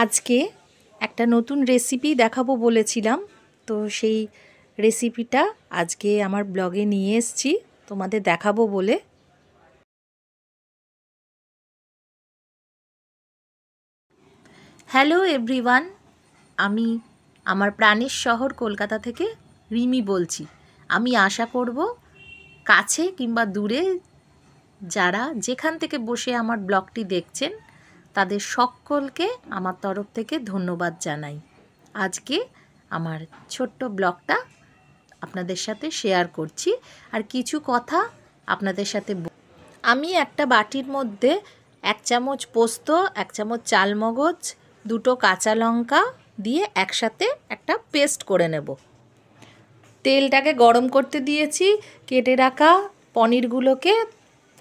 আজকে একটা নতুন রেসিপি দেখাবো বলেছিলাম, তো সেই রেসিপিটা আজকে আমার ব্লগে নিয়ে এসেছি তোমাদের দেখাবো বলে। হ্যালো এভরিওয়ান, আমি আমার প্রাণের শহর কলকাতা থেকে রিমি বলছি। আমি আশা করব কাছে কিংবা দূরে যারা যেখান থেকে বসে আমার ব্লগটি দেখছেন তাদের সকলকে আমার তরফ থেকে ধন্যবাদ জানাই। আজকে আমার ছোট্ট ব্লগটা আপনাদের সাথে শেয়ার করছি, আর কিছু কথা আপনাদের সাথে আমি একটা বাটির মধ্যে 1 চামচ পোস্ত, 1 চামচ চালমগজ, 2টো কাঁচা লঙ্কা দিয়ে একসাথে একটা পেস্ট করে নেব। তেলটাকে গরম করতে দিয়েছি। কেটে রাখা পনিরগুলোকে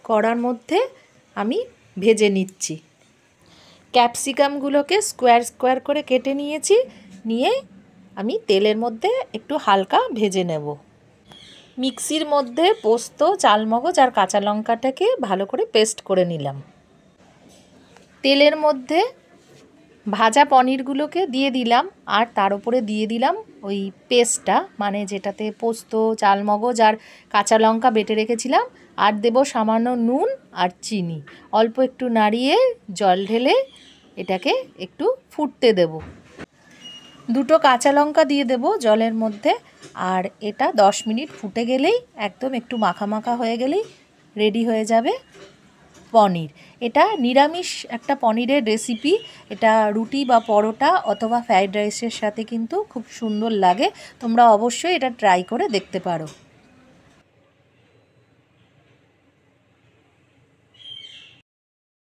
কড়ার মধ্যে আমি ভেজে নিচ্ছি। ক্যাপসিকামগুলোকে স্কোয়ার স্কোয়ার করে কেটে নিয়েছি, নিয়ে আমি তেলের মধ্যে একটু হালকা ভেজে নেব। মিক্সির মধ্যে পোস্ত, চালমগজ আর কাঁচা লঙ্কাটাকে ভালো করে পেস্ট করে নিলাম। তেলের মধ্যে ভাজা পনিরগুলোকে দিয়ে দিলাম, আর তার উপরে দিয়ে দিলাম ওই পেস্টটা, মানে যেটাতে পোস্ত, চালমগজ আর কাঁচা লঙ্কা বেটে রেখেছিলাম। আর দেব সামান্য নুন আর চিনি। অল্প একটু নাড়িয়ে জল ঢেলে এটাকে একটু ফুটতে দেব। 2টো কাঁচা লঙ্কা দিয়ে দেব জলের মধ্যে, আর এটা 10 মিনিট ফুটে গেলেই, একদম একটু মাখা মাখা হয়ে গেলেই রেডি হয়ে যাবে পনির। এটা নিরামিষ একটা পনিরের রেসিপি। এটা রুটি বা পরোটা অথবা ফ্রাইড রাইসের সাথে কিন্তু খুব সুন্দর লাগে। তোমরা অবশ্যই এটা ট্রাই করে দেখতে পারো।